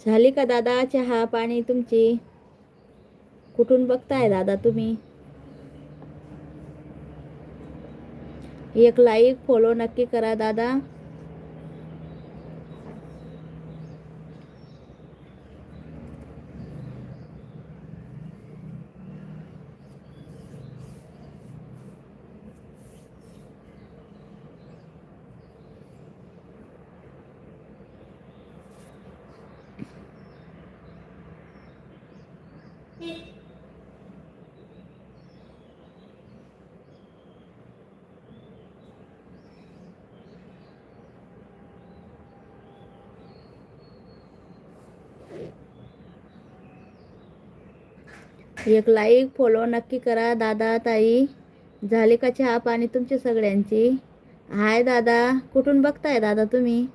झाली का दादा चहा पाणी तुमची? कुठून बघताय दादा तुम्ही? एक लाईक फॉलो नक्की करा दादा. एक लाईक फॉलो नक्की करा दादा ताई. झाली का चहा पाणी तुमची सगळ्यांची? हाय दादा, कुठून बघताय दादा तुम्ही?